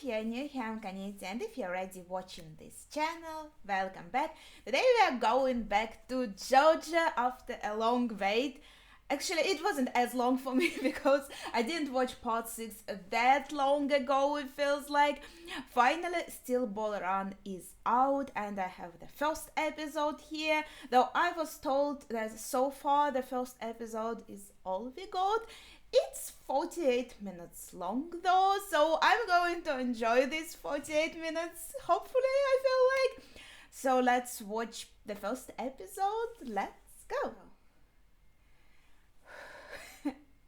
if you're new here, I'm Kaniti, and if you're already watching this channel, welcome back. Today we are going back to JoJo after a long wait. Actually, it wasn't as long for me because I didn't watch part 6 that long ago, it feels like. Finally, Steel Ball Run is out and I have the first episode here. Though I was told that so far the first episode is all we got. It's 48 minutes long though, so I'm going to enjoy these 48 minutes, hopefully, I feel like. So let's watch the first episode. Let's go.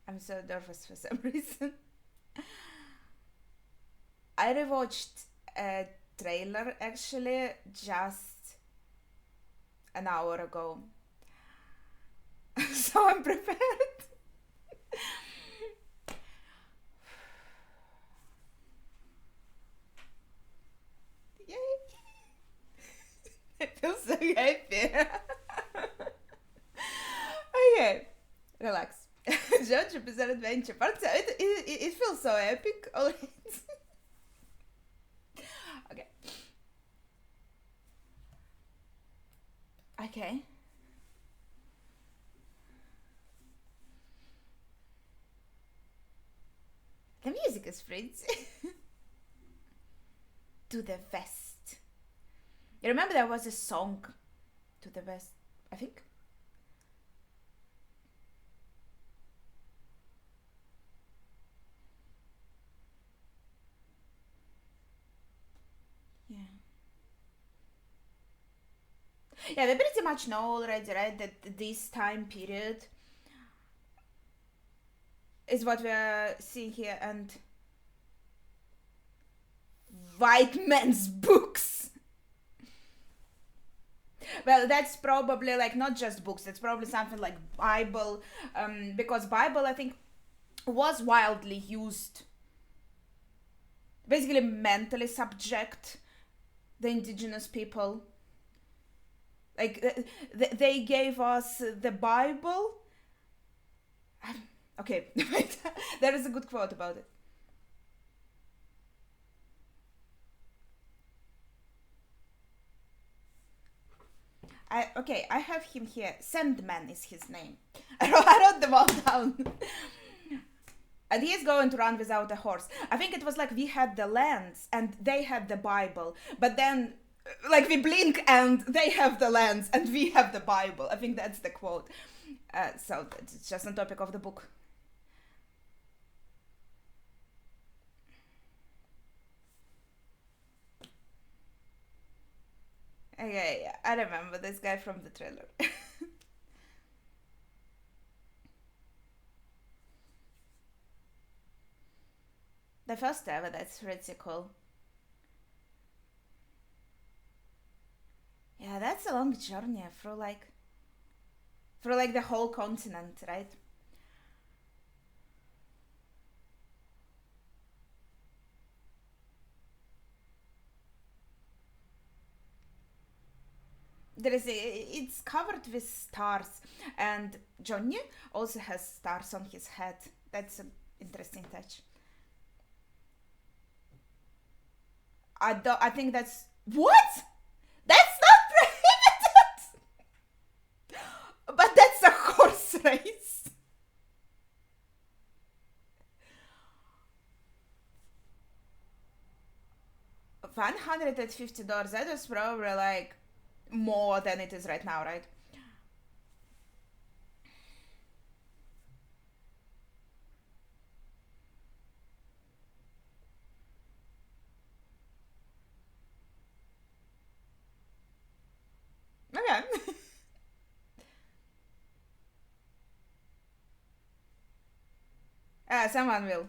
I'm so nervous for some reason. I rewatched a trailer actually just an hour ago. So I'm prepared. Yay! I feel so happy. Okay, relax. JoJo Bizarre Adventure Part 2. It feels so epic already. Okay. Okay. The music is pretty. To the West. You remember there was a song to the West, I think? Yeah. Yeah, we pretty much know already, right, that this time period is what we are seeing here, and white man's books. Well, that's probably like not just books, that's probably something like Bible, because Bible, I think, was wildly used, basically mentally subject the indigenous people. Like, they gave us the Bible. Okay, wait, there is a good quote about it. I have him here. Sandman is his name. I wrote them all down. And he is going to run without a horse. I think it was like we had the lands and they had the Bible. But then, like, we blink and they have the lands and we have the Bible. I think that's the quote. So it's just on topic of the book. Okay, I remember this guy from the trailer. The first ever, that's pretty cool. Yeah, that's a long journey through the whole continent, right? It's covered with stars, and Johnny also has stars on his head. That's an interesting touch. I think that's what? That's not prohibited. But that's a horse race. $150. That was probably like more than it is right now, right? Okay. Someone will.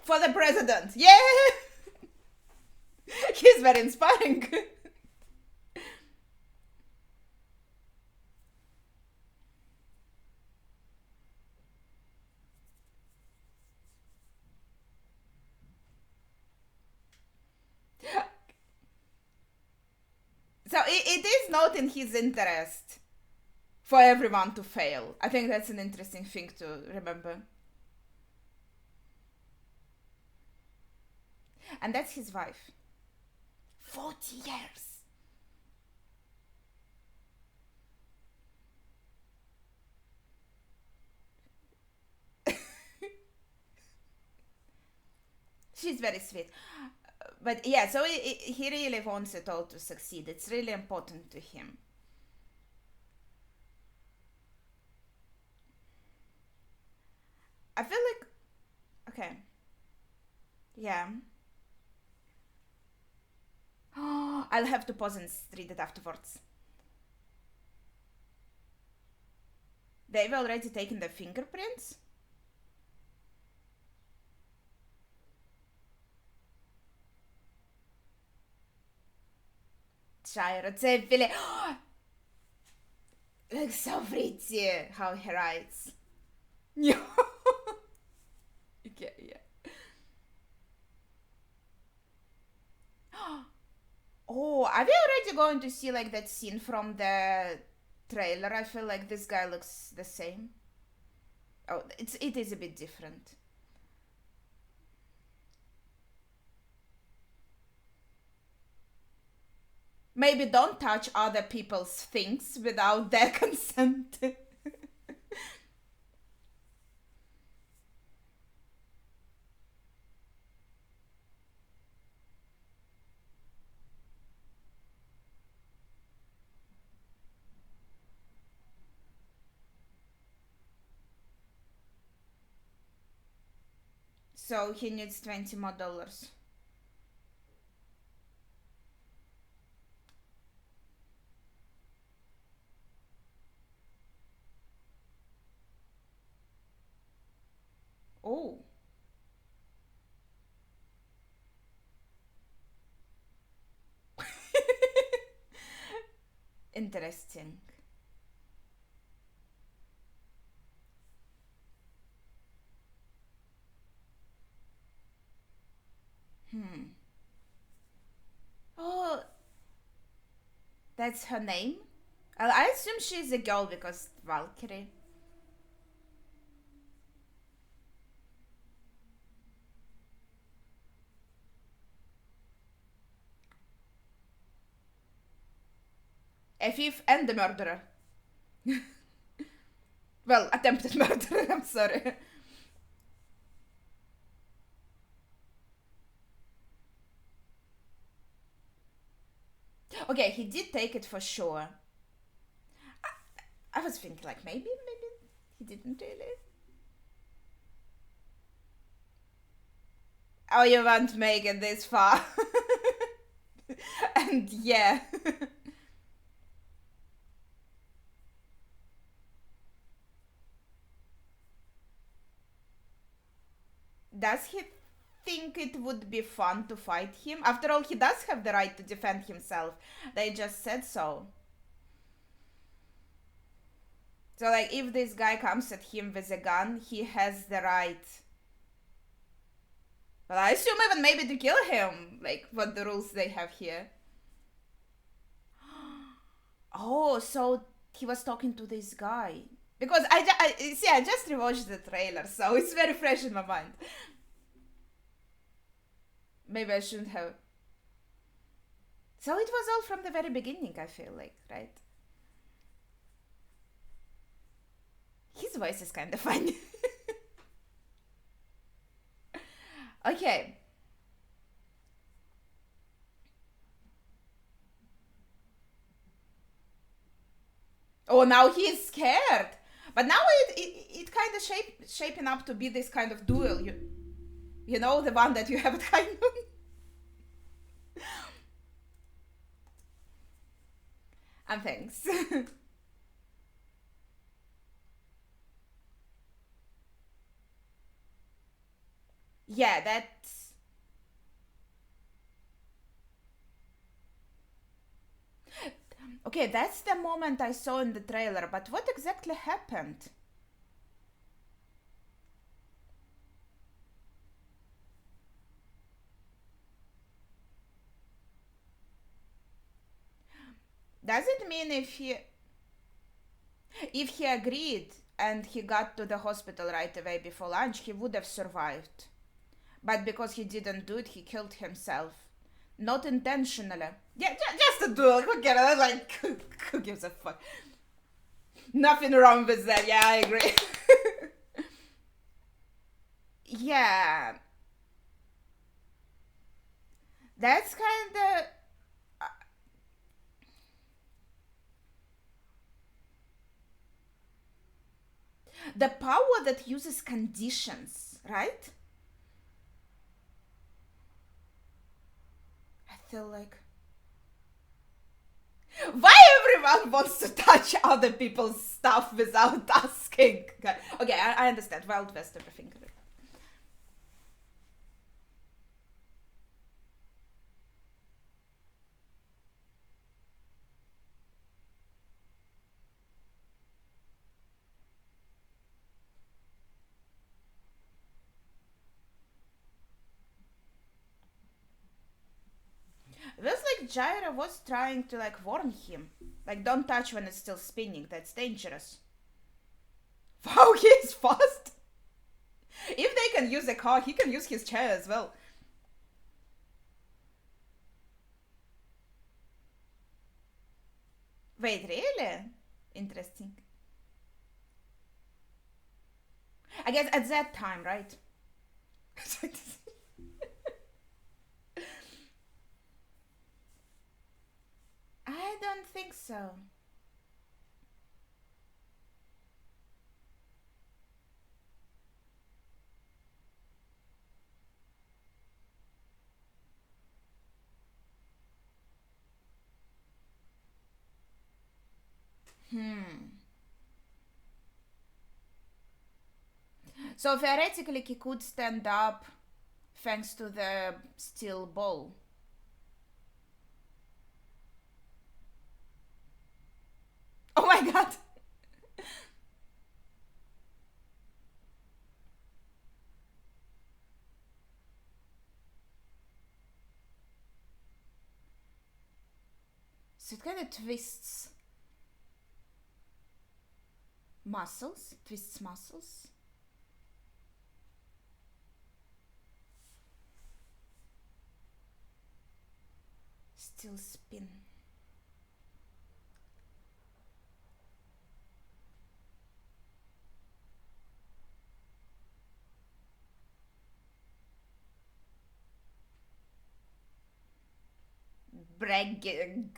For the president. Yeah! He's very inspiring. So it is not in his interest for everyone to fail. I think that's an interesting thing to remember. And that's his wife. 40 years. She's very sweet. But yeah, so he really wants it all to succeed. It's really important to him. I feel like, okay, yeah. I'll have to pause and read it afterwards. They've already taken the fingerprints? Gyro, це really... Looks so pretty how he writes. Yeah. Okay, yeah. Oh, are we already going to see like that scene from the trailer? I feel like this guy looks the same. Oh, it is a bit different. Maybe don't touch other people's things without their consent. So he needs $20 more. Oh. Interesting. Hmm. Oh, that's her name? I assume she's a girl because Valkyrie. A thief and the murderer. Well, attempted murderer, I'm sorry. Okay, he did take it for sure. I was thinking like maybe he didn't really. Oh, you won't make it this far. And yeah. Does he think it would be fun to fight him? After all, he does have the right to defend himself. They just said so. So, like, if this guy comes at him with a gun, he has the right. Well, I assume even maybe to kill him. Like, what the rules they have here. Oh, so he was talking to this guy. Because I just rewatched the trailer, so it's very fresh in my mind. Maybe I shouldn't have. So it was all from the very beginning, I feel like, right? His voice is kind of funny. Okay. Oh, now he's scared. But now it kind of shaping up to be this kind of duel. You know, the one that you have at high noon. And thanks. Yeah, that's... Okay, that's the moment I saw in the trailer, but what exactly happened? Does it mean if he agreed and he got to the hospital right away before lunch, he would have survived? But because he didn't do it, he killed himself. Not intentionally. Yeah, just a duel. Who cares? Like, who gives a fuck? Nothing wrong with that. Yeah, I agree. Yeah, that's kind of the power that uses conditions, right? I feel like why everyone wants to touch other people's stuff without asking. Okay, I understand. Wild West, everything. It was like Jaira was trying to like warn him. Like, don't touch when it's still spinning. That's dangerous. Wow, he's fast. If they can use a car, he can use his chair as well. Wait, really? Interesting. I guess at that time, right? I don't think so. Hmm. So theoretically, he could stand up thanks to the steel ball. Oh my god! So it kind of twists muscles, twists muscles. Still spin. Bragging.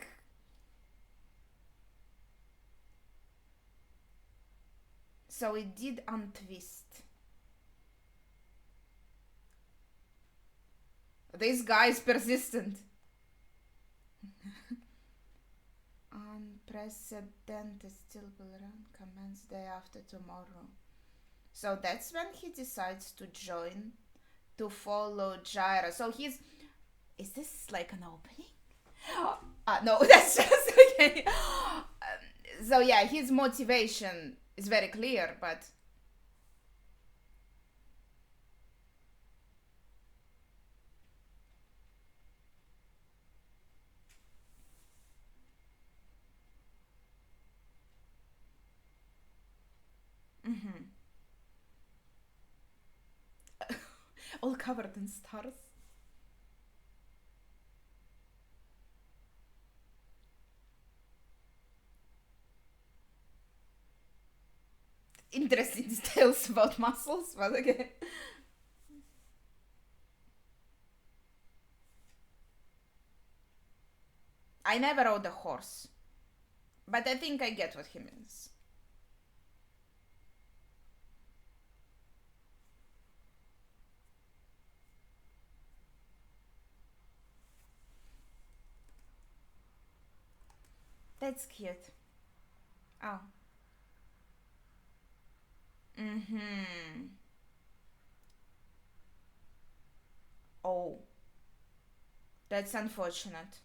So it did untwist. This guy is persistent. Unprecedented still will run commence day after tomorrow. So that's when he decides to join to follow Jaira. So he's. Is this like an opening? No, that's just okay. So yeah, his motivation is very clear, but. Mm-hmm. All covered in stars. Interesting details about muscles, but okay. I never rode a horse, but I think I get what he means. That's cute. Oh. Mm-hmm. Oh, that's unfortunate.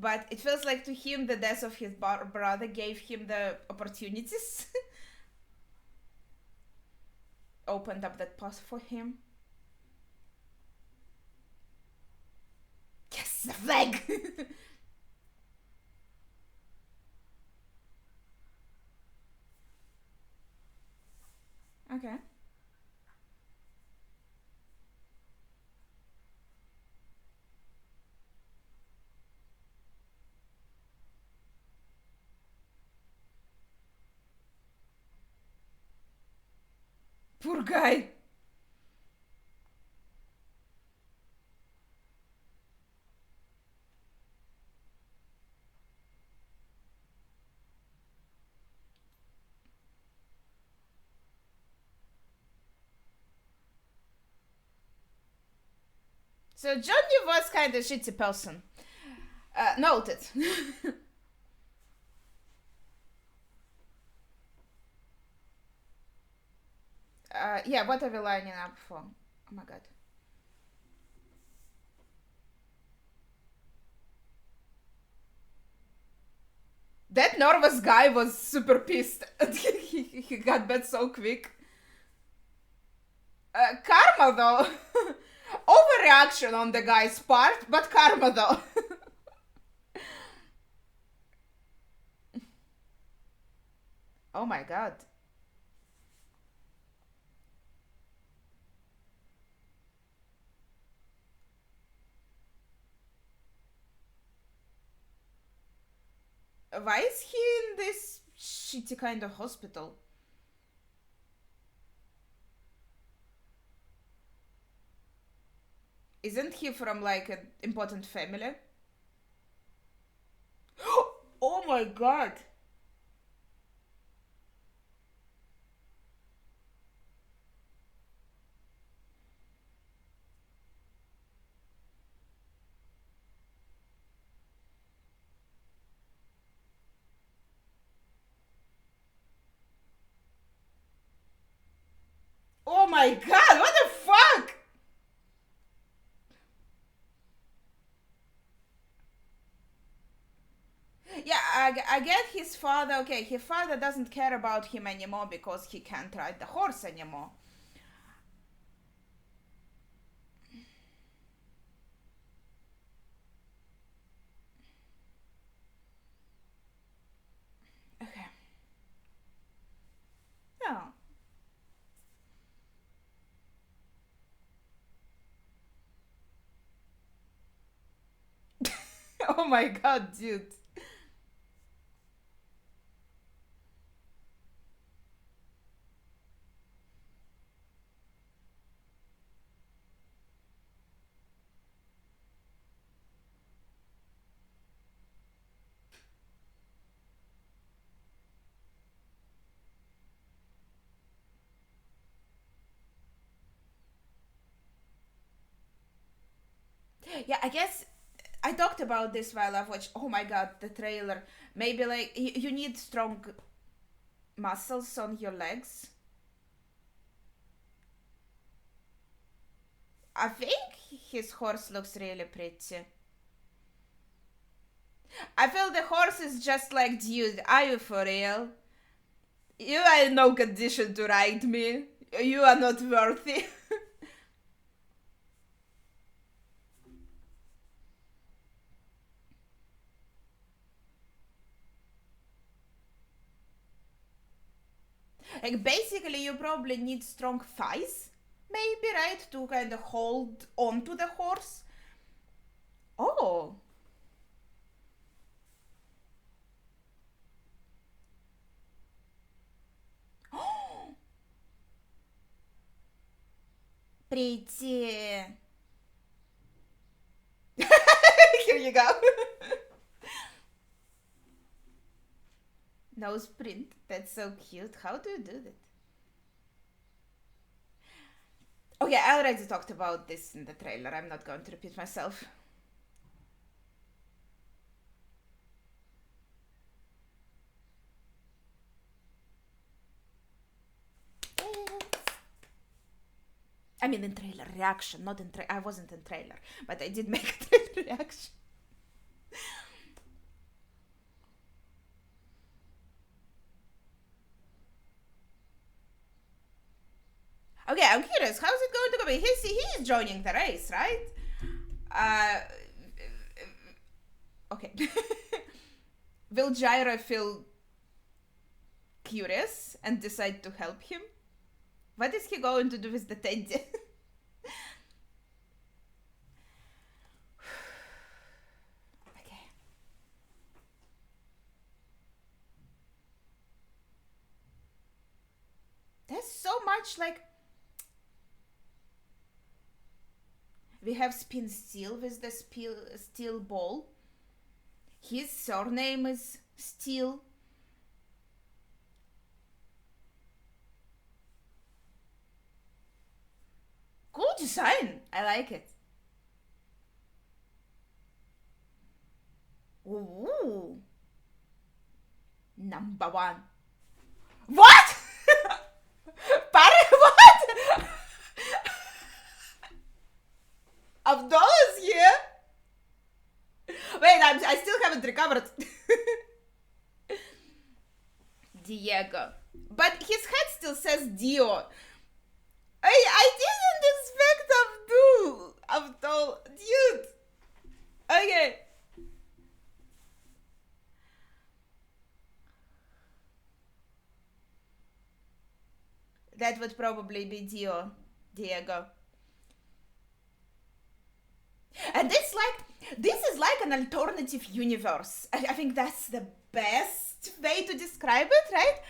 but it feels like to him the death of his brother gave him the opportunities. Opened up that path for him. Yes, the flag! Okay. Poor guy. So Johnny was kind of shitty person. Noted. Yeah, what are we lining up for? Oh my god. That nervous guy was super pissed. He got back so quick. Karma though. Overreaction on the guy's part, but karma though. Oh my god. Why is he in this shitty kind of hospital? Isn't he from like an important family? Oh my god. Oh my god, what the fuck? Yeah, I get his father. Okay, his father doesn't care about him anymore because he can't ride the horse anymore. Okay. No. Oh my god, dude. Yeah, I guess I talked about this while I've watched. Oh my god, the trailer. Maybe like you need strong muscles on your legs. I think his horse looks really pretty. I feel the horse is just like, dude, are you for real? You are in no condition to ride me. You are not worthy. Like basically you probably need strong thighs, maybe, right? To kind of hold on to the horse. Oh. Pretty. Here you go. Nose print. That's so cute. How do you do that? Okay, I already talked about this in the trailer. I'm not going to repeat myself. I mean, in trailer reaction, not in I wasn't in trailer, but I did make a trailer reaction. Okay, I'm curious. How's it going to go? He's joining the race, right? Okay. Will Gyra feel curious and decide to help him? What is he going to do with the teddy? Okay. There's so much like... We have Spin Steel with the steel ball. His surname is Steel. Cool design. I like it. Ooh. Number one. What? What? Abdullah's here? Wait, I still haven't recovered. Diego. But his head still says Dio. I didn't expect Abdul. Dude. Okay. That would probably be Diego. And this is like an alternative universe. I think that's the best way to describe it, right?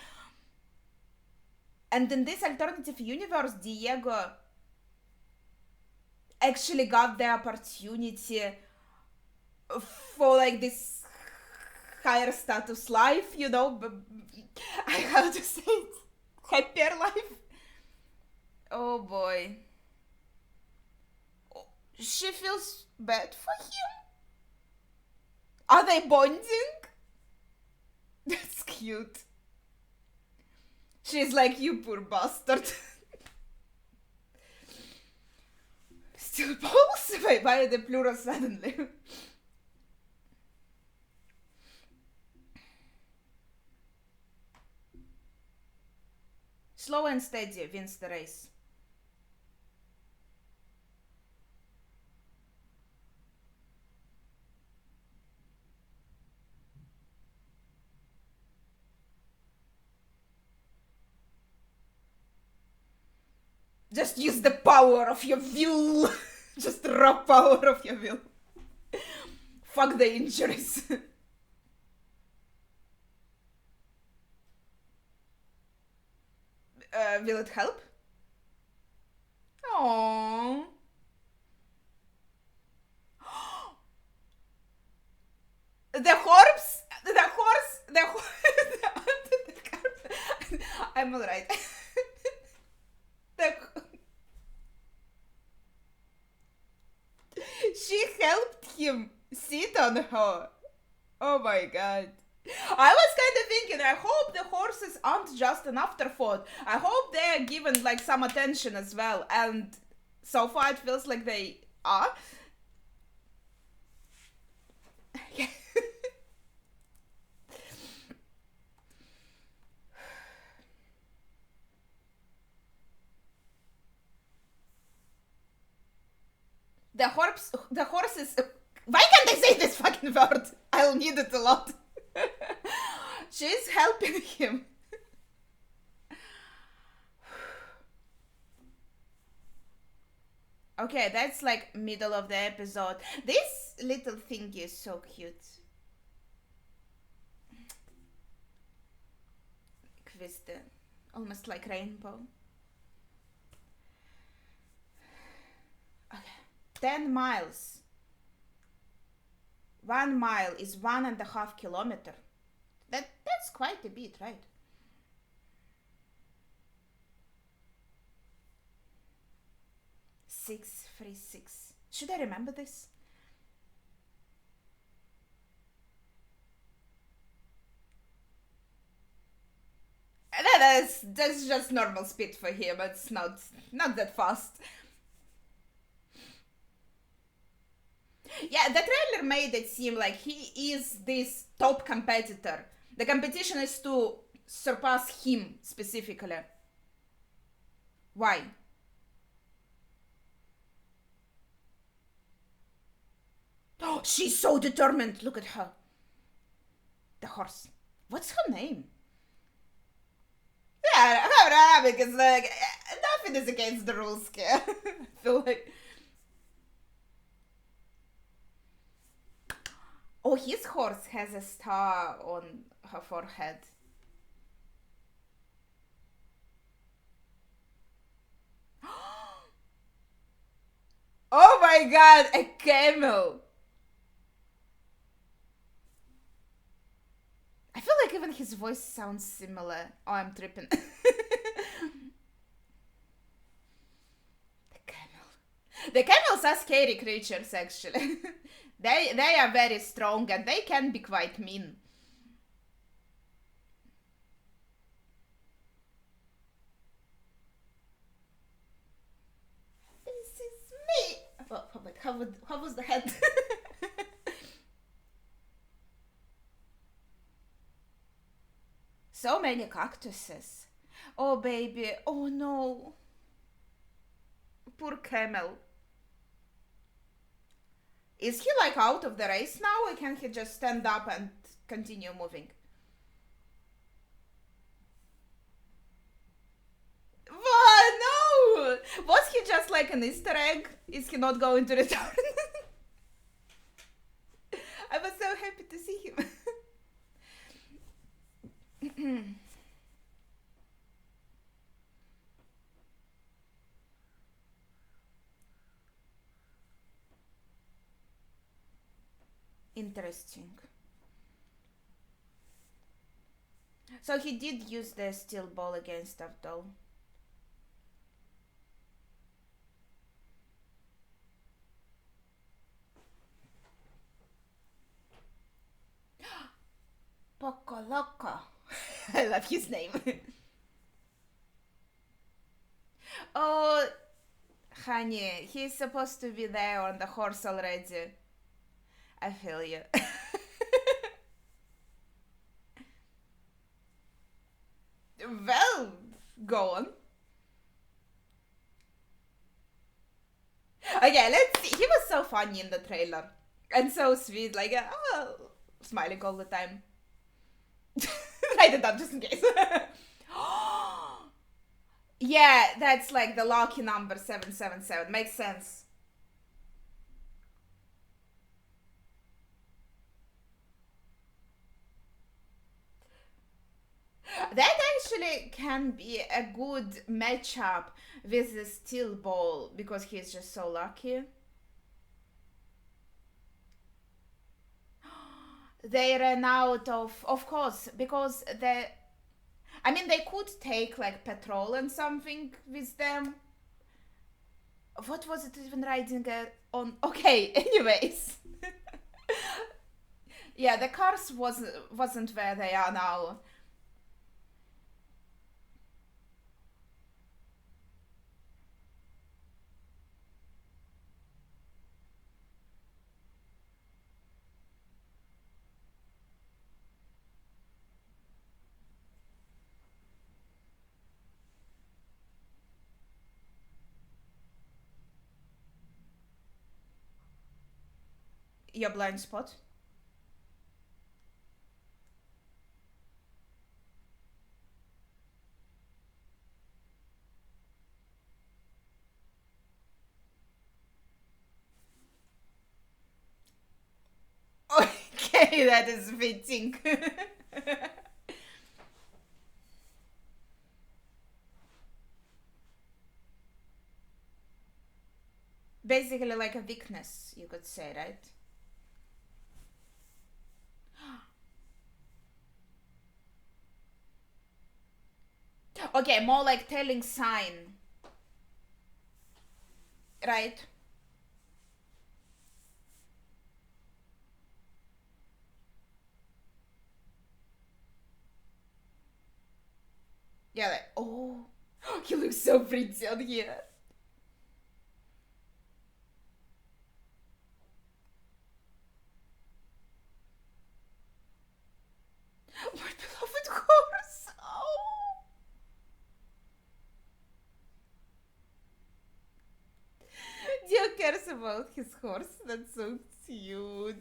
And in this alternative universe, Diego actually got the opportunity for like this higher status life, you know, I have to say it, happier life. Oh boy. She feels bad for him? Are they bonding? That's cute. She's like, you poor bastard. Still balls? Why the plural suddenly? Slow and steady wins the race. Just use the power of your will. Just raw power of your will. Fuck the injuries. Will it help? Aww. The horse. I'm alright. She helped him sit on her. Oh my god. I was kind of thinking, I hope the horses aren't just an afterthought. I hope they're given like some attention as well. And so far it feels like they are. The horses. Why can't I say this fucking word? I'll need it a lot. She's helping him. Okay, that's like middle of the episode. This little thing is so cute. With the almost like rainbow. Okay. 10 miles. 1 mile is 1.5 kilometers. That's quite a bit, right? Six, 3, 6. Should I remember this? That's just normal speed for him. It's not that fast. Yeah, the trailer made it seem like he is this top competitor. The competition is to surpass him specifically. Why? She's so determined. Look at her. The horse. What's her name? Yeah, because like nothing is against the rules here. I feel like. Oh, his horse has a star on her forehead. Oh my god, a camel! I feel like even his voice sounds similar. Oh, I'm tripping. The camel. The camels are scary creatures, actually. They are very strong and they can be quite mean. This is me. Oh, wait, how was the head? So many cactuses. Oh baby. Oh no. Poor camel. Is he like out of the race now, or can he just stand up and continue moving? What? No! Was he just like an Easter egg? Is he not going to return? I was so happy to see him. Interesting. So he did use the steel ball against Abdul. Poco Loco. I love his name. Oh, honey, he's supposed to be there on the horse already. I feel you. Well, go on. Okay, let's see. He was so funny in the trailer. And so sweet, like, oh, smiling all the time. Write it down just in case. Yeah, that's like the lucky number 777. Makes sense. That actually can be a good matchup with the steel ball because he's just so lucky. They ran out of course, because I mean, they could take like petrol and something with them. What was it even riding on? Okay, anyways. Yeah, the cars wasn't where they are now. Your blind spot. Okay, that is fitting. Basically, like a weakness, you could say, right? Okay, more like telling sign, right? Yeah, like, oh, he looks so pretty on here. My beloved horse. Oh. Dear obvious about his horse. That's so cute.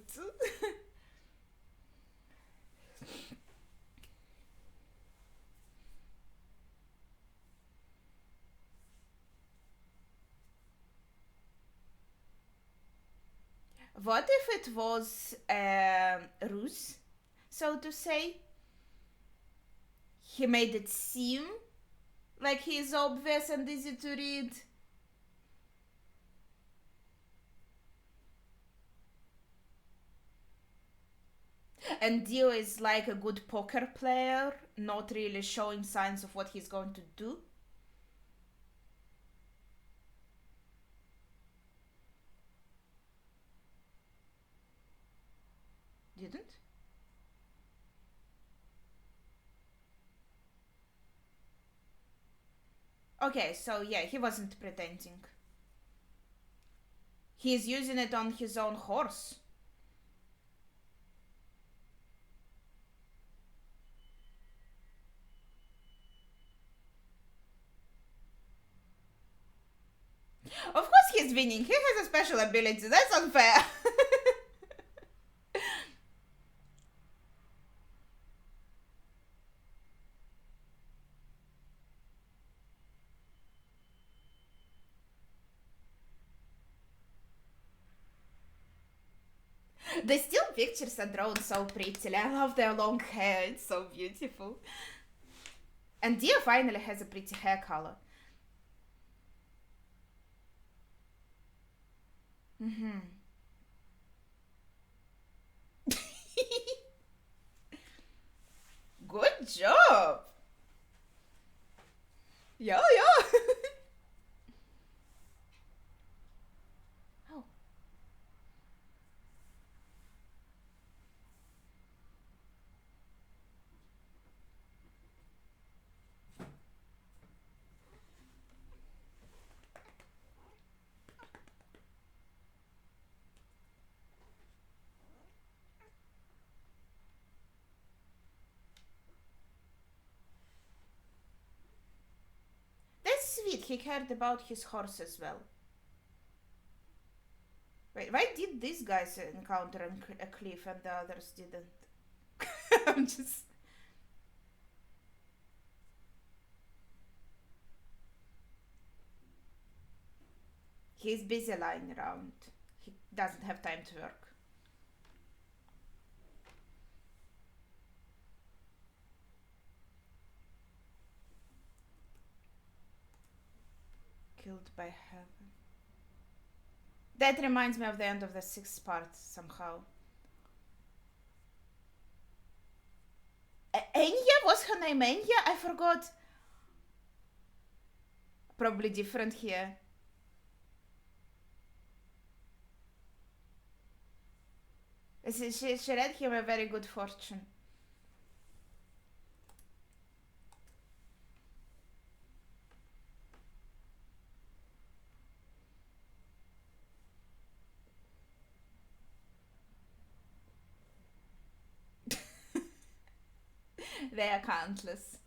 What if it was a ruse, so to say? He made it seem like he is obvious and easy to read. And Dio is like a good poker player, not really showing signs of what he's going to do. Didn't? Okay, so yeah, he wasn't pretending. He's using it on his own horse. Of course he's winning. He has a special ability. That's unfair. The still pictures are drawn so prettily. I love their long hair. It's so beautiful. And Dia finally has a pretty hair color. Mm-hmm. Good job. Yeah, yeah. Oh. That's sweet. He cared about his horse as well. Wait, why did these guys encounter a cliff and the others didn't? I'm just. He's busy lying around. He doesn't have time to work. Killed by heaven. That reminds me of the end of the sixth part somehow. Enya? Was her name Enya? I forgot. Probably different here. She read him a very good fortune. They are countless.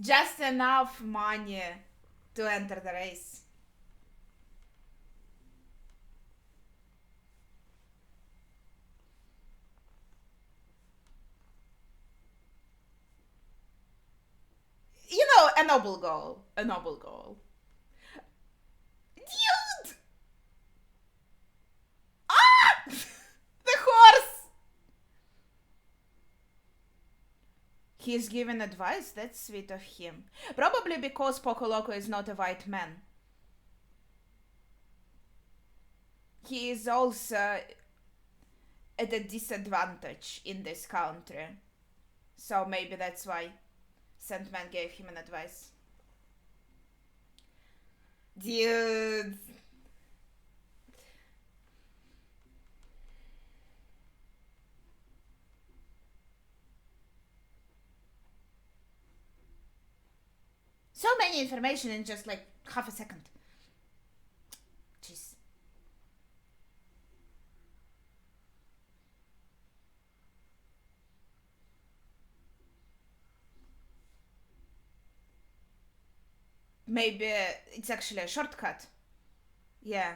Just enough money to enter the race. You know, a noble goal. A noble goal. Dude! Ah! The horse! He's given advice? That's sweet of him. Probably because Poco Loco is not a white man. He is also at a disadvantage in this country. So maybe that's why Sandman gave him an advice. Dude. So many information in just like half a second. Maybe it's actually a shortcut. Yeah.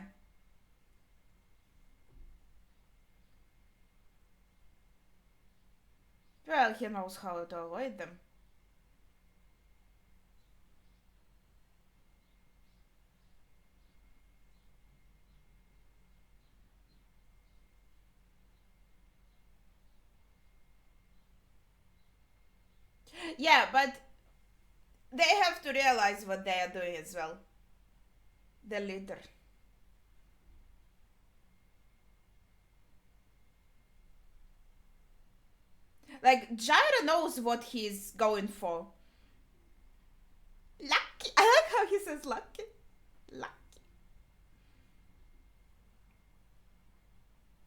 Well, he knows how to avoid them. Yeah, but they have to realize what they are doing as well. The leader. Like, Jaira knows what he's going for. Lucky. I like how he says lucky. Lucky.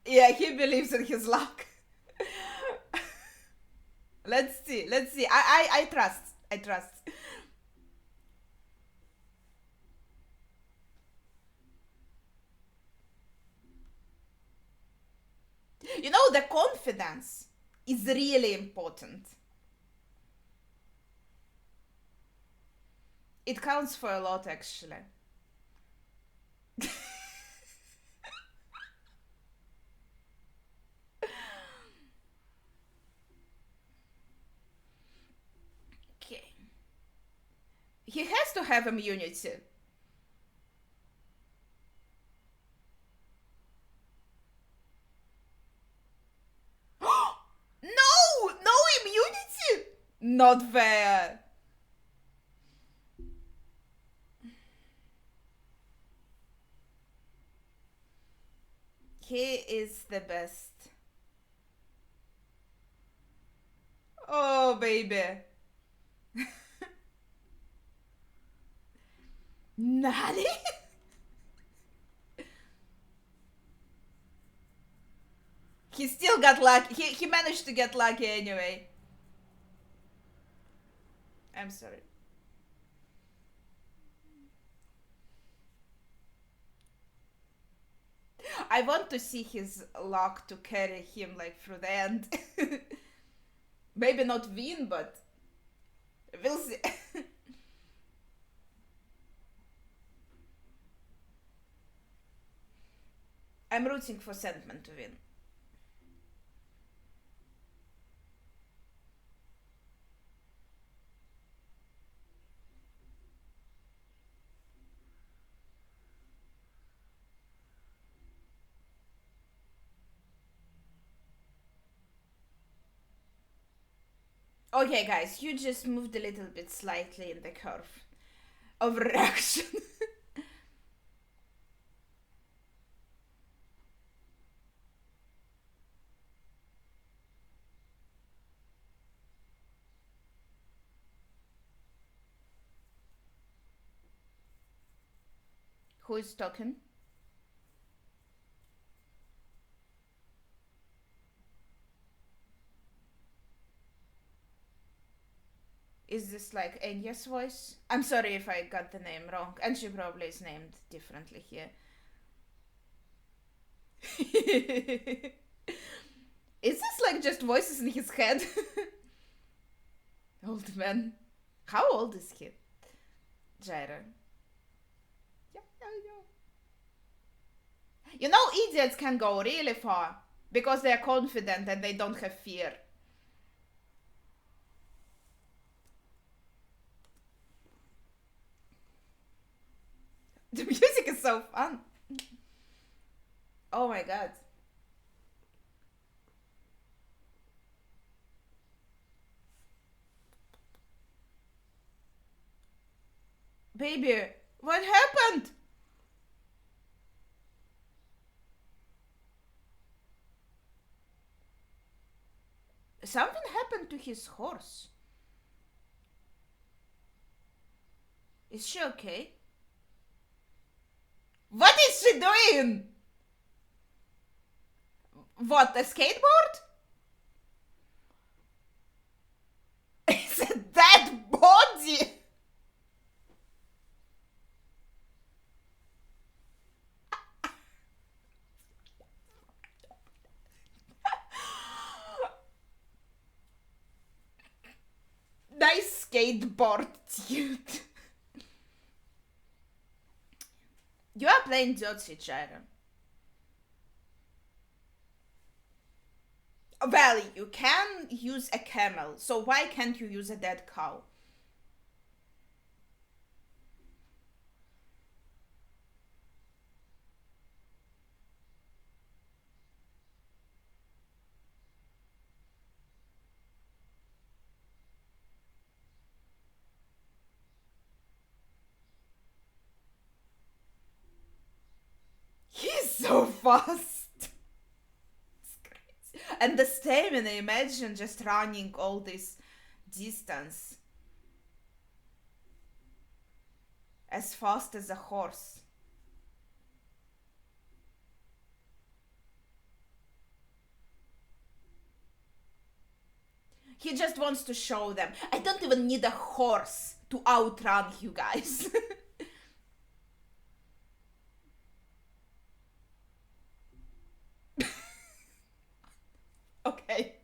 Yeah, he believes in his luck. Let's see. Let's see. I trust. I trust. You know, the confidence is really important. It counts for a lot, actually. Okay. He has to have immunity. No! No immunity! Not fair. He is the best. Oh, baby. Nani? He still got lucky. He managed to get lucky anyway. I'm sorry. I want to see his luck to carry him like through the end. Maybe not win, but we'll see. I'm rooting for Sandman to win. Okay, guys, you just moved a little bit slightly in the curve of reaction. Who is talking? Is this like Enya's voice? I'm sorry if I got the name wrong, and she probably is named differently here. Is this like just voices in his head? Old man. How old is he? Jaira. Yeah, yeah. You know, idiots can go really far because they are confident and they don't have fear. The music is so fun. Oh my god. Baby, what happened? Something happened to his horse. Is she okay? What is she doing? What, a skateboard? It's a dead body! Nice skateboard, dude. You are playing Jotsi, Jaira. Well, you can use a camel, so why can't you use a dead cow? He's so fast. It's crazy. And the stamina, imagine just running all this distance as fast as a horse. He just wants to show them. I don't even need a horse to outrun you guys. Okay.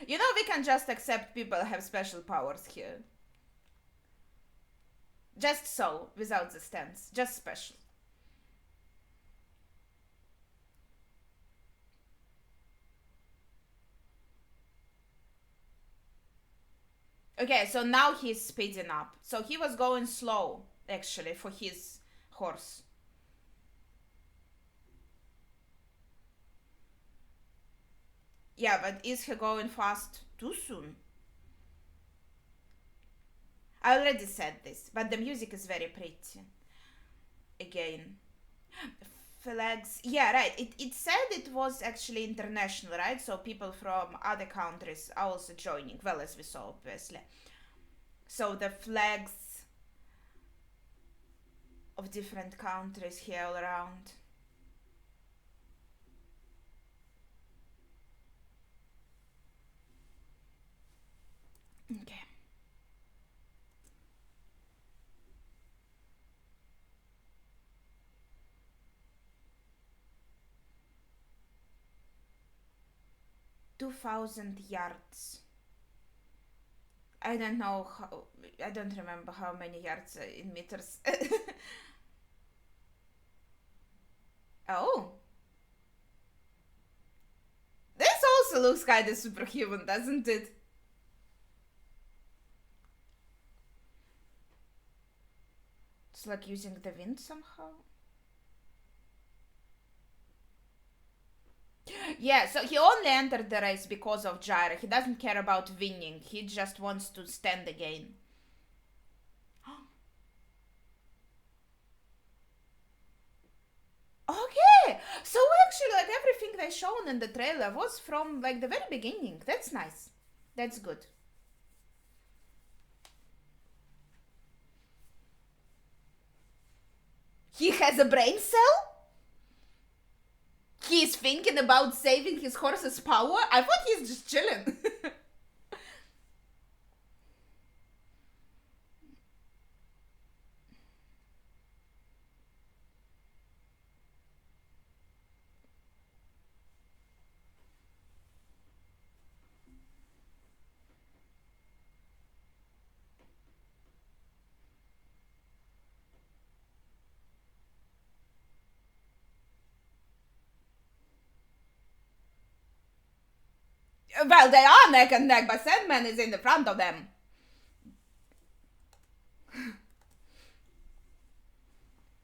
You know, we can just accept people have special powers here. Just so, without the stance. Just special. Okay, so now he's speeding up. So he was going slow, actually, for his horse. Yeah, but is he going fast too soon? I already said this, but the music is very pretty. Again. Flags. Yeah, right. It said it was actually international, right? So people from other countries are also joining, well, as we saw, obviously. So the flags of different countries here all around. Okay. $2,000. I don't know how. I don't remember how many yards in meters. Oh, this also looks kind of superhuman, doesn't it? It's like using the wind somehow. Yeah, so he only entered the race because of Jaira. He doesn't care about winning. He just wants to stand again. Okay, so actually, like everything they shown in the trailer was from like the very beginning. That's nice. That's good. He has a brain cell? He's thinking about saving his horse's power? I thought he's just chilling. Well, they are neck and neck, but Sandman is in the front of them.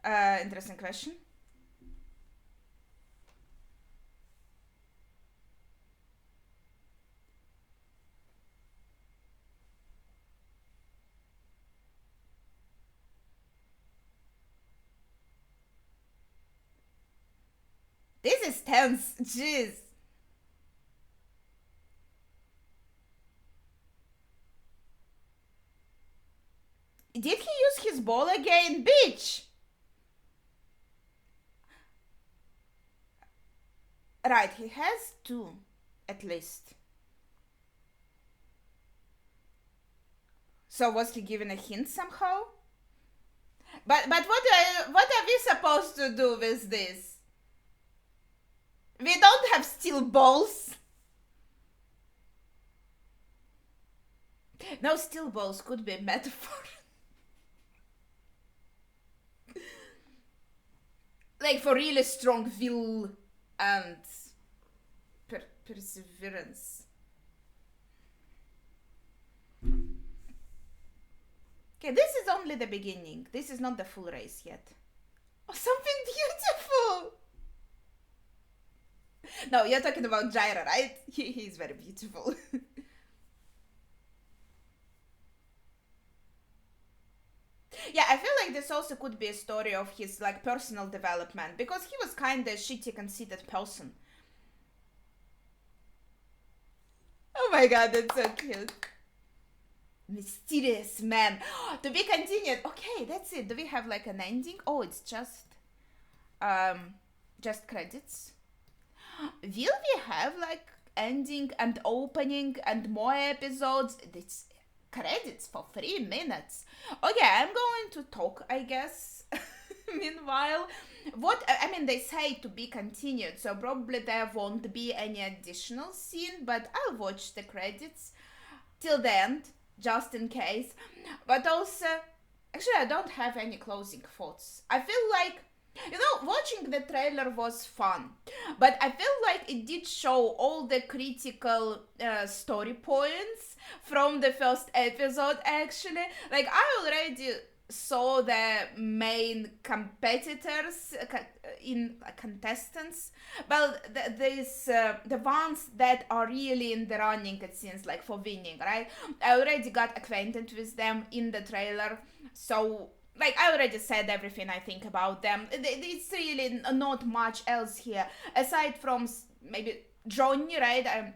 Interesting question. This is tense. Jeez. Did he use his ball again? Bitch! Right, he has two, at least. So was he given a hint somehow? But what are we supposed to do with this? We don't have steel balls. No, steel balls could be a metaphor. like for really strong will and perseverance. Okay, this is only the beginning. This is not the full race yet. Oh, something beautiful! No, you're talking about Jaira, right? He's very beautiful. Yeah, I feel like this also could be a story of his like personal development because he was kind of shitty, conceited person. Oh my god, that's so cute. Mysterious man. To be continued. Okay, that's it. Do we have like an ending? Oh, it's just credits. Will we have like ending and opening and more episodes? It's credits for 3 minutes. Okay, I'm going to talk, I guess. Meanwhile, I mean, they say to be continued, so probably there won't be any additional scene, but I'll watch the credits till the end, just in case. But also, actually, I don't have any closing thoughts. I feel like, watching the trailer was fun, but I feel like it did show all the critical story points from the first episode, actually. Like, I already saw the main competitors in contestants, well, the ones that are really in the running, it seems like, for winning, right? I already got acquainted with them in the trailer, so like I already said everything I think about them. It's really not much else here aside from maybe Johnny, right?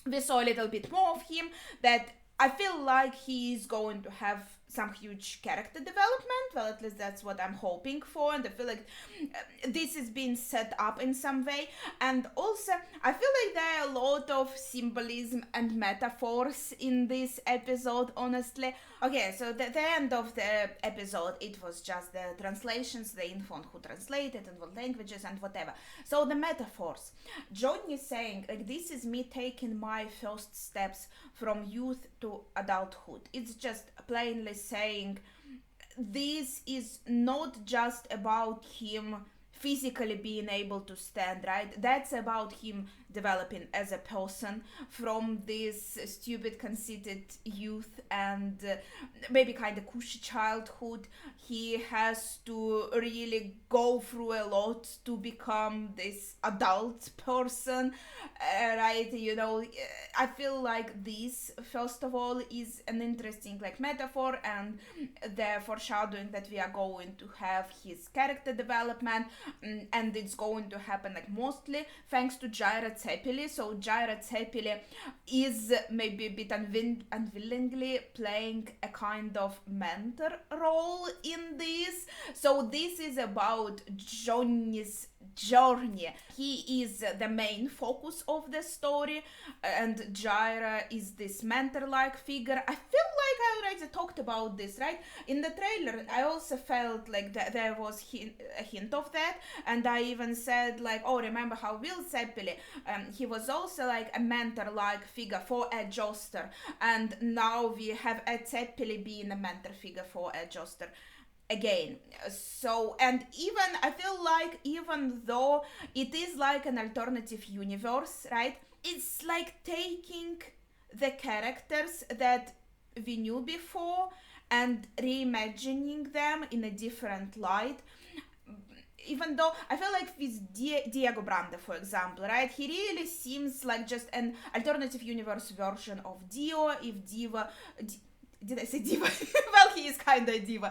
We saw a little bit more of him, that I feel like he's going to have some huge character development. Well, at least that's what I'm hoping for, and I feel like this is being set up in some way. And also, I feel like there are a lot of symbolism and metaphors in this episode, honestly. Okay, so the end of the episode, it was just the translations, the info on who translated and what languages and whatever. So the metaphors. Johnny saying, like, this is me taking my first steps from youth to adulthood. It's just plainly saying this is not just about him physically being able to stand, right? That's about him developing as a person from this stupid, conceited youth and maybe kind of cushy childhood. He has to really go through a lot to become this adult person, right? I feel like this, first of all, is an interesting like metaphor and the foreshadowing that we are going to have his character development, and it's going to happen like mostly thanks to Jaira Tsepeli. So Jaira Tsepeli is maybe a bit unwillingly playing a kind of mentor role in this. So this is about Johnny's journey. He is the main focus of the story, and Jaira is this mentor-like figure. I feel like I already talked about this, right? In the trailer, I also felt like there was a hint of that, and I even said like, oh, remember how Will Zeppeli, he was also like a mentor-like figure for a Joster, and now we have a Zeppeli being a mentor figure for a Joster again. So, and even I feel like even though it is like an alternative universe, right, it's like taking the characters that we knew before and reimagining them in a different light. Even though I feel like with Diego Brande, for example, right, he really seems like just an alternative universe version of Dio. If Diva, did I say diva? Well, he is kind of diva.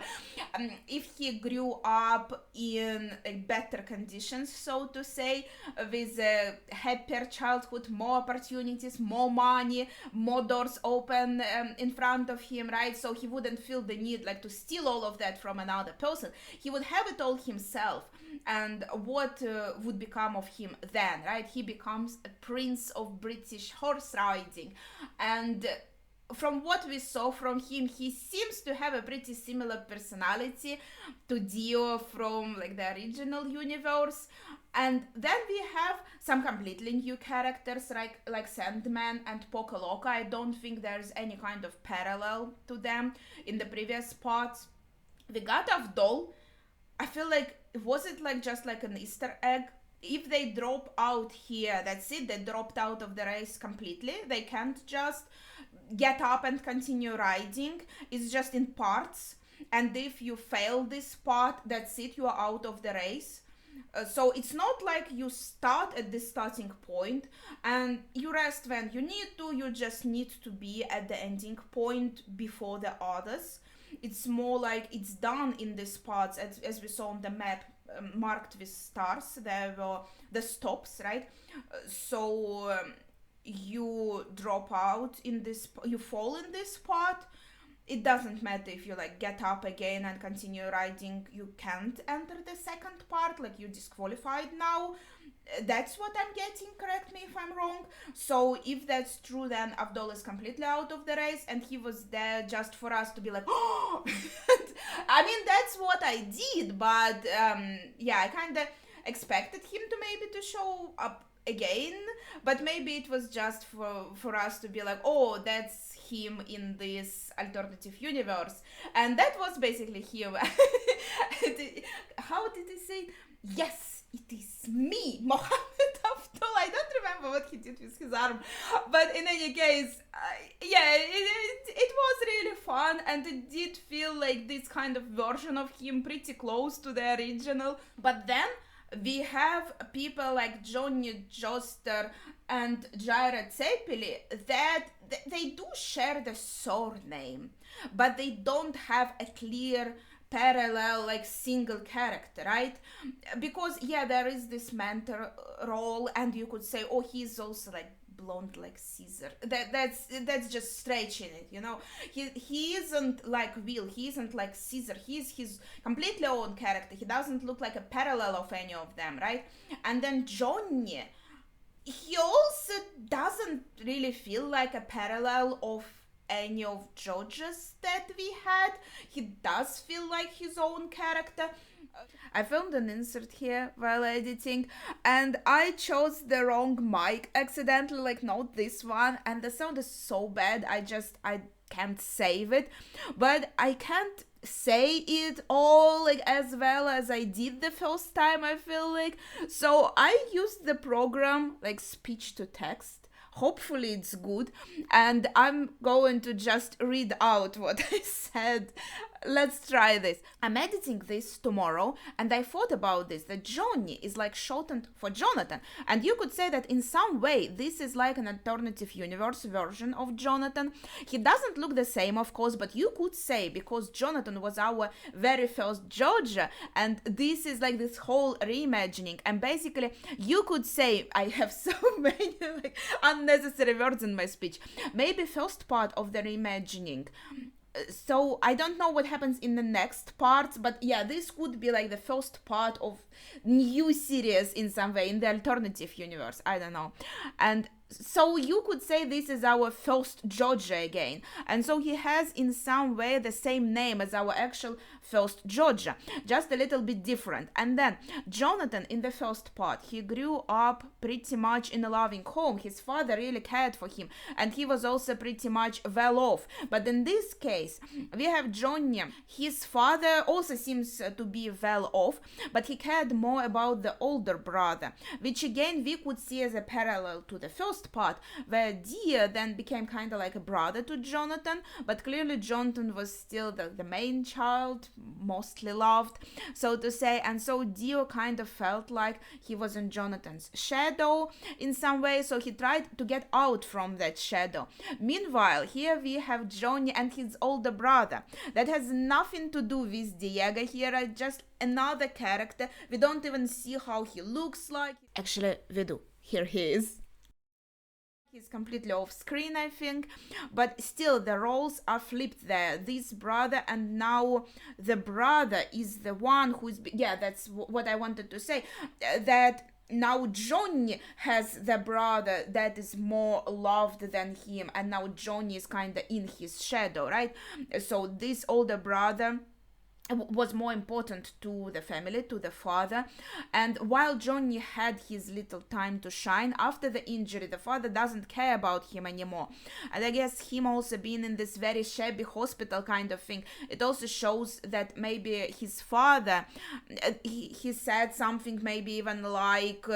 If he grew up in better conditions, so to say, with a happier childhood, more opportunities, more money, more doors open in front of him, right? So he wouldn't feel the need like to steal all of that from another person. He would have it all himself. And what would become of him then, right? He becomes a prince of British horse riding. And from what we saw from him, he seems to have a pretty similar personality to Dio from like the original universe. And then we have some completely new characters like Sandman and Poco Loca. I don't think there's any kind of parallel to them in the previous parts. We got Avdol. I feel like, was it like just like an Easter egg? If they drop out here, that's it, they dropped out of the race completely. They can't just get up and continue riding. It's just in parts. And if you fail this part, that's it, you are out of the race. So it's not like you start at the starting point and you rest when you need to, you just need to be at the ending point before the others. It's more like it's done in these parts, as we saw on the map, marked with stars. There were the stops, right? So you drop out in this, you fall in this part. It doesn't matter if you like get up again and continue riding, you can't enter the second part, like you disqualified now. That's what I'm getting, correct me if I'm wrong. So if that's true, then Abdul is completely out of the race and he was there just for us to be like, oh. I mean, that's what I did, but yeah, I kind of expected him to maybe to show up again, but maybe it was just for us to be like, oh, that's him in this alternative universe. And that was basically him. How did he say? Yes, it is me, Mohammed Abdul. I don't remember what he did with his arm, but in any case, yeah, it was really fun, and it did feel like this kind of version of him pretty close to the original. But then we have people like Johnny Joster and Jaira Tsepeli that they do share the surname, but they don't have a clear parallel like single character, right? Because yeah, there is this mentor role, and you could say, oh, he's also like blonde like Caesar. That's just stretching it, you know. He isn't like Will, he isn't like Caesar, he's his completely own character. He doesn't look like a parallel of any of them, right? And then Johnny, he also doesn't really feel like a parallel of any of JoJo's that we had. He does feel like his own character. I filmed an insert here while editing and I chose the wrong mic accidentally, like not this one, and the sound is so bad I can't save it, but I can't say it all like as well as I did the first time, I feel like. So I used the program like speech to text. Hopefully it's good, and I'm going to just read out what I said. Let's try this. I'm editing this tomorrow, and I thought about this, that Johnny is like shortened for Jonathan, and you could say that in some way this is like an alternative universe version of Jonathan. He doesn't look the same, of course, but you could say because Jonathan was our very first JoJo, and this is like this whole reimagining, and basically you could say, I have so many like unnecessary words in my speech, maybe first part of the reimagining. So I don't know what happens in the next parts, but yeah, this could be like the first part of new series in some way in the alternative universe, I don't know. And so you could say this is our first JoJo again, and so he has in some way the same name as our actual first JoJo, just a little bit different. And then Jonathan in the first part, he grew up pretty much in a loving home. His father really cared for him, and he was also pretty much well off. But in this case, we have Johnny. His father also seems to be well off, but he cared more about the older brother, which again we could see as a parallel to the first part, where Dia then became kind of like a brother to Jonathan, but clearly Jonathan was still the main child, mostly loved, so to say, and so Dio kind of felt like he was in Jonathan's shadow in some way, so he tried to get out from that shadow. Meanwhile, here we have Johnny and his older brother. That has nothing to do with Diego here, just another character. We don't even see how he looks like. Actually, we do. Here he is. He's completely off screen, I think, but still the roles are flipped there. This brother, and now the brother is the one who's, yeah, that's what I wanted to say, that now Johnny has the brother that is more loved than him, and now Johnny is kind of in his shadow, right? So this older brother was more important to the family, to the father. And while Johnny had his little time to shine after the injury, the father doesn't care about him anymore. And I guess him also being in this very shabby hospital kind of thing, it also shows that maybe his father, he said something maybe even like,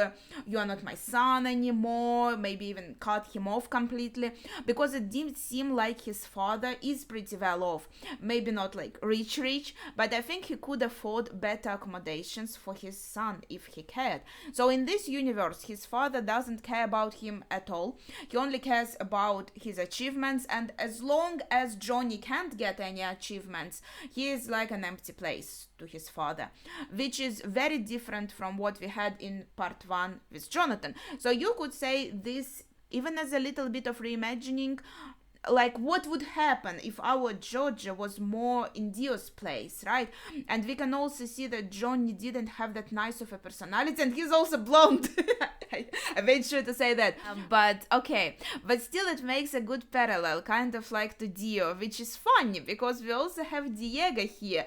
you are not my son anymore, maybe even cut him off completely, because it did seem like his father is pretty well off. Maybe not like rich, but I think he could afford better accommodations for his son if he cared. So in this universe, his father doesn't care about him at all. He only cares about his achievements, and as long as Johnny can't get any achievements, he is like an empty place to his father, which is very different from what we had in part 1 with Jonathan. So you could say this even as a little bit of reimagining, like what would happen if our JoJo was more in Dio's place, right? And we can also see that Johnny didn't have that nice of a personality, and he's also blonde. I made sure to say that. But okay, but still it makes a good parallel, kind of like to Dio, which is funny because we also have Diego here.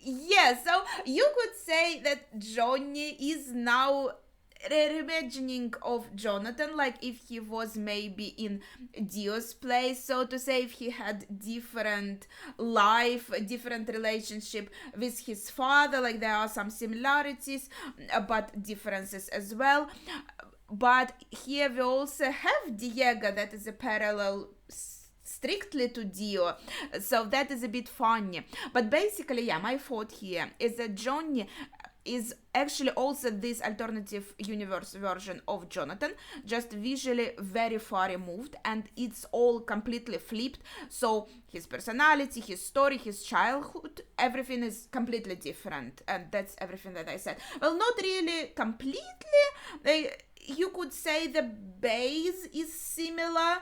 Yeah, so you could say that Johnny is now reimagining of Jonathan, like if he was maybe in Dio's place, so to say, if he had different life, different relationship with his father, like there are some similarities but differences as well. But here we also have Diego that is a parallel strictly to Dio, so that is a bit funny. But basically, yeah, my thought here is that Johnny is actually also this alternative universe version of Jonathan, just visually very far removed, and it's all completely flipped. So his personality, his story, his childhood, everything is completely different, and that's everything that I said. Well, not really completely. You could say the base is similar,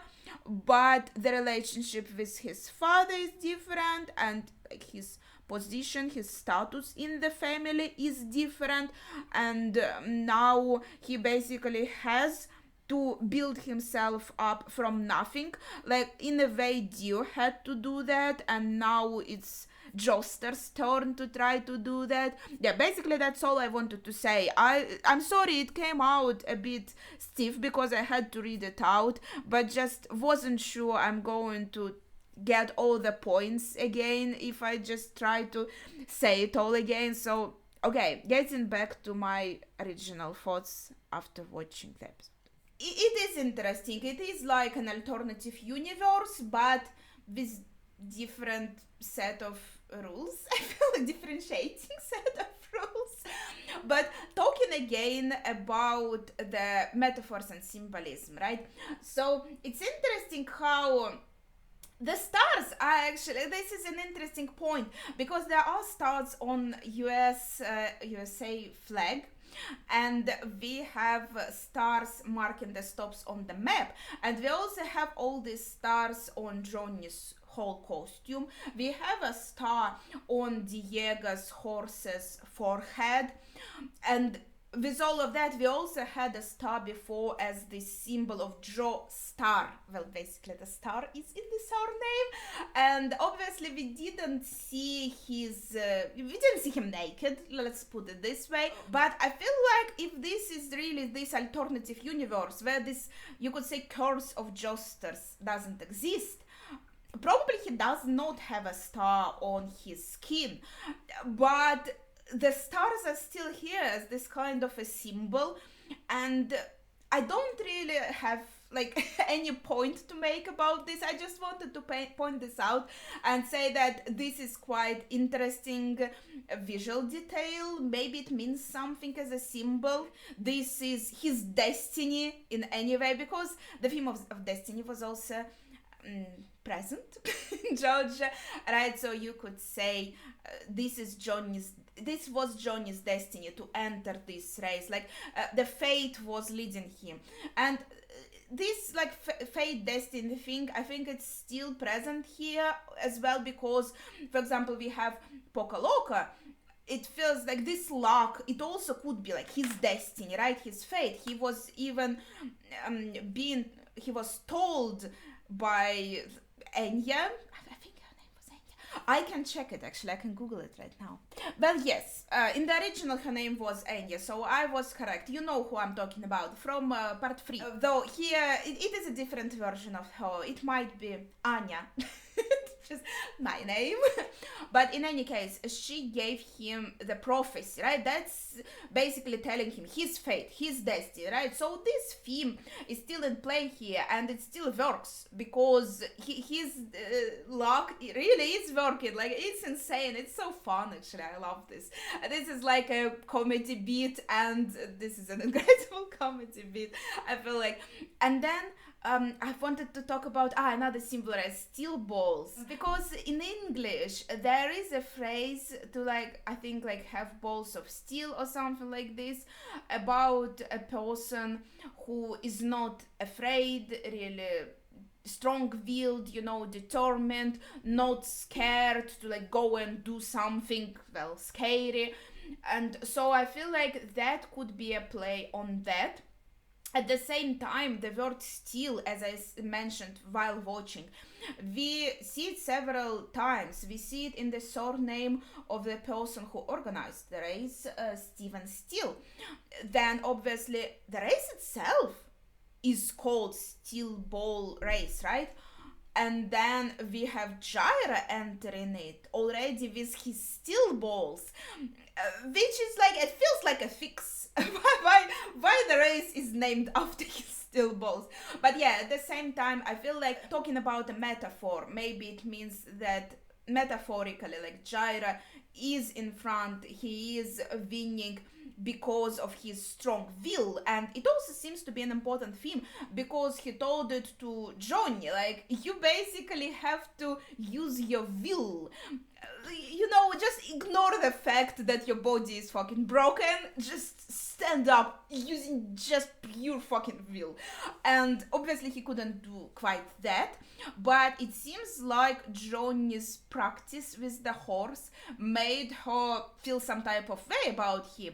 but the relationship with his father is different, and like his position, his status in the family is different, and now he basically has to build himself up from nothing. Like in a way Dio had to do that, and now it's Joster's turn to try to do that. Yeah, basically that's all I wanted to say. I'm sorry it came out a bit stiff because I had to read it out, but just wasn't sure I'm going to get all the points again if I just try to say it all again. So okay, getting back to my original thoughts after watching the episode. It is interesting. It is like an alternative universe, but with different set of rules. I feel a differentiating set of rules. But talking again about the metaphors and symbolism, right? So it's interesting how the stars are actually, this is an interesting point, because there are stars on USA flag, and we have stars marking the stops on the map, and we also have all these stars on Johnny's whole costume. We have a star on Diego's horse's forehead, and with all of that, we also had a star before as the symbol of Joe Star. Well, basically the star is in the star name, and obviously we didn't see him naked, let's put it this way. But I feel like if this is really this alternative universe where this, you could say, curse of Josters doesn't exist, probably he does not have a star on his skin, but the stars are still here as this kind of a symbol, and I don't really have like any point to make about this. I just wanted to point this out and say that this is quite interesting visual detail. Maybe it means something as a symbol. This is his destiny in any way, because the theme of destiny was also present in JoJo, right? So you could say this was Johnny's destiny to enter this race, like the fate was leading him. And this like fate destiny thing, I think it's still present here as well, because for example we have Pokaloka. It feels like this luck, it also could be like his destiny, right? His fate. He was even he was told by Enya, I think her name was Enya, I can check it actually. I can Google it right now. Well, yes, in the original her name was Anya, so I was correct. You know who I'm talking about from part 3. Though here it is a different version of her. It might be Anya. Just my name. But in any case, she gave him the prophecy, right? That's basically telling him his fate, his destiny, right? So this theme is still in play here, and it still works because his luck really is working. Like, it's insane. It's so fun, actually. I love this. This is like a comedy beat, and this is an incredible comedy beat, I feel like. And then I wanted to talk about another symbol as steel balls, because in English there is a phrase to, like, I think like have balls of steel or something like this, about a person who is not afraid, really strong-willed, you know, determined, not scared to like go and do something, well, scary. And so I feel like that could be a play on that. At the same time, the word steel, as I mentioned while watching, we see it several times. We see it in the surname of the person who organized the race, Stephen Steele. Then obviously the race itself is called Steel Ball Race, right? And then we have Jaira entering it already with his steel balls, which is like, it feels like a fix. why the race is named after his steel balls. But yeah, at the same time, I feel like talking about a metaphor, maybe it means that metaphorically, like, Jaira is in front, he is winning because of his strong will. And it also seems to be an important theme, because he told it to Johnny, like, you basically have to use your will, you know, just ignore the fact that your body is fucking broken, just stand up using just pure fucking will. And obviously he couldn't do quite that, but it seems like Johnny's practice with the horse made her feel some type of way about him.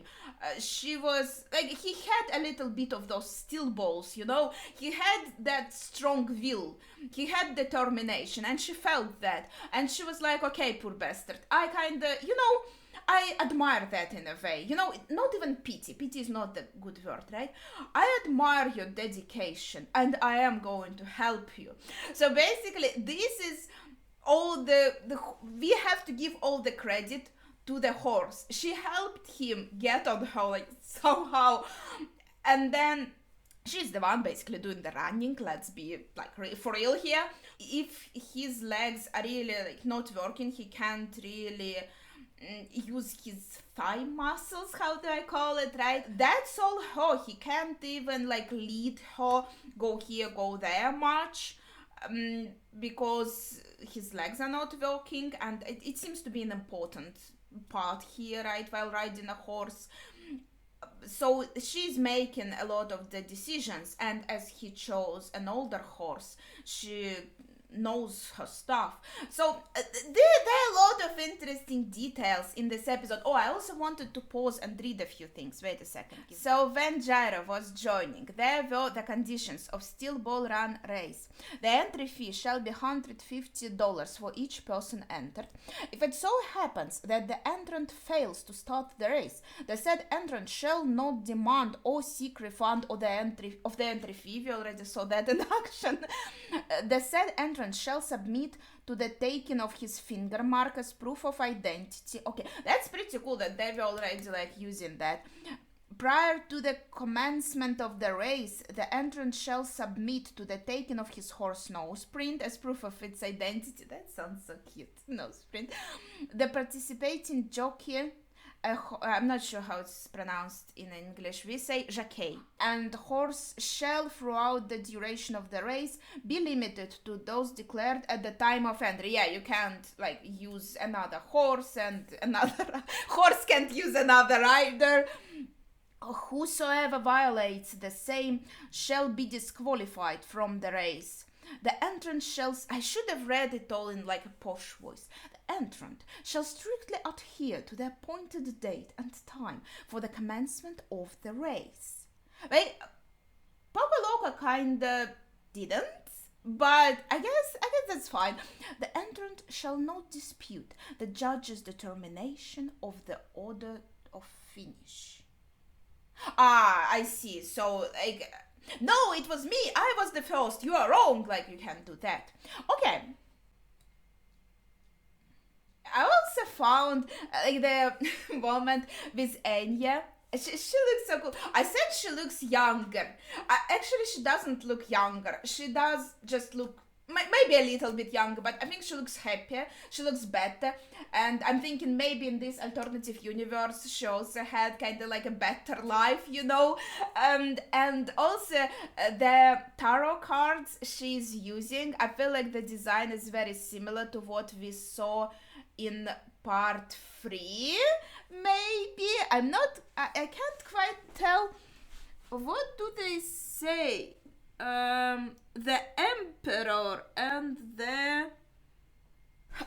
She was like, he had a little bit of those steel balls, you know, he had that strong will, he had determination, and she felt that, and she was like, okay, poor bastard, I kinda, you know, I admire that in a way, you know, not even pity is not the good word, right? I admire your dedication, and I am going to help you. So basically, this is all we have to give all the credit to the horse. She helped him get on her, like, somehow, and then she's the one basically doing the running. Let's be like for real here. If his legs are really like not working, he can't really use his thigh muscles, how do I call it, right? That's all her. He can't even like lead her, go here, go there much, because his legs are not working. And it seems to be an important part here, right, while riding a horse. So she's making a lot of the decisions, and as he chose an older horse, she knows her stuff. So there are a lot of interesting details in this episode. Oh, I also wanted to pause and read a few things. Wait a second. So when Jaira was joining, there were the conditions of Steel Ball Run race. The entry fee shall be $150 for each person entered. If it so happens that the entrant fails to start the race, the said entrant shall not demand or seek refund of the entry fee. We already saw that in action. The said entrant shall submit to the taking of his finger mark as proof of identity. Okay, that's pretty cool that they were already like using that. Prior to the commencement of the race, the entrant shall submit to the taking of his horse nose print as proof of its identity. That sounds so cute. Nose print. The participating jockey, I'm not sure how it's pronounced in English, we say jockey, and horse shall throughout the duration of the race be limited to those declared at the time of entry. Yeah, you can't like use another horse, and another horse can't use another rider. Whosoever violates the same shall be disqualified from the race. The entrant shall, I should have read it all in like a posh voice. The entrant shall strictly adhere to the appointed date and time for the commencement of the race. Right? Papa Loca kinda didn't. But I guess that's fine. The entrant shall not dispute the judge's determination of the order of finish. Ah, I see. So, like, no, it was me. I was the first. You are wrong. Like, you can't do that. Okay. I also found like the moment with Anya. She looks so cool. I said she looks younger. Actually, she doesn't look younger. She does just look maybe a little bit younger, but I think she looks happier. She looks better. And I'm thinking maybe in this alternative universe, she also had kind of like a better life, you know? And also the tarot cards she's using, I feel like the design is very similar to what we saw in part 3, maybe. I can't quite tell. What do they say? The Emperor and the...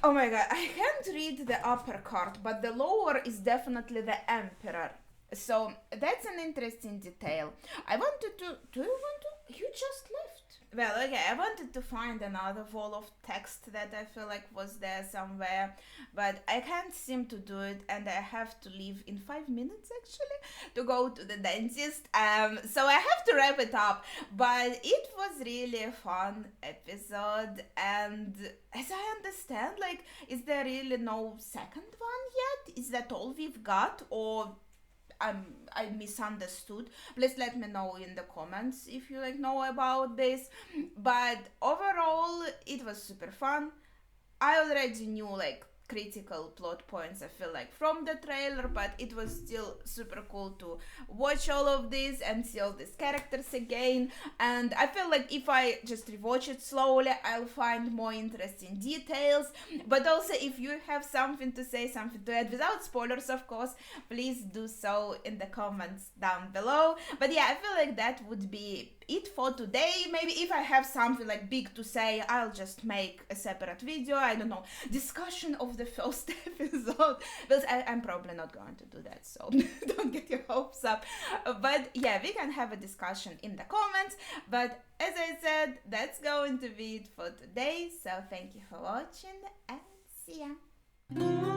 Oh my god, I can't read the upper card, but the lower is definitely the Emperor. So that's an interesting detail. I wanted to... Do you want to... You just left. Well, okay, I wanted to find another wall of text that I feel like was there somewhere, but I can't seem to do it, and I have to leave in 5 minutes actually to go to the dentist. So I have to wrap it up, but it was really a fun episode, and as I understand, like, is there really no second one yet? Is that all we've got, or I misunderstood? Please let me know in the comments if you like know about this. But overall, it was super fun. I already knew like critical plot points, I feel like, from the trailer, but it was still super cool to watch all of this and see all these characters again. And I feel like if I just rewatch it slowly, I'll find more interesting details. But also, if you have something to say, something to add, without spoilers of course, please do so in the comments down below. But yeah, I feel like that would be it for today. Maybe if I have something like big to say, I'll just make a separate video, I don't know, discussion of the first episode, but I'm probably not going to do that, so don't get your hopes up. But yeah, we can have a discussion in the comments. But as I said, that's going to be it for today, so thank you for watching and see ya.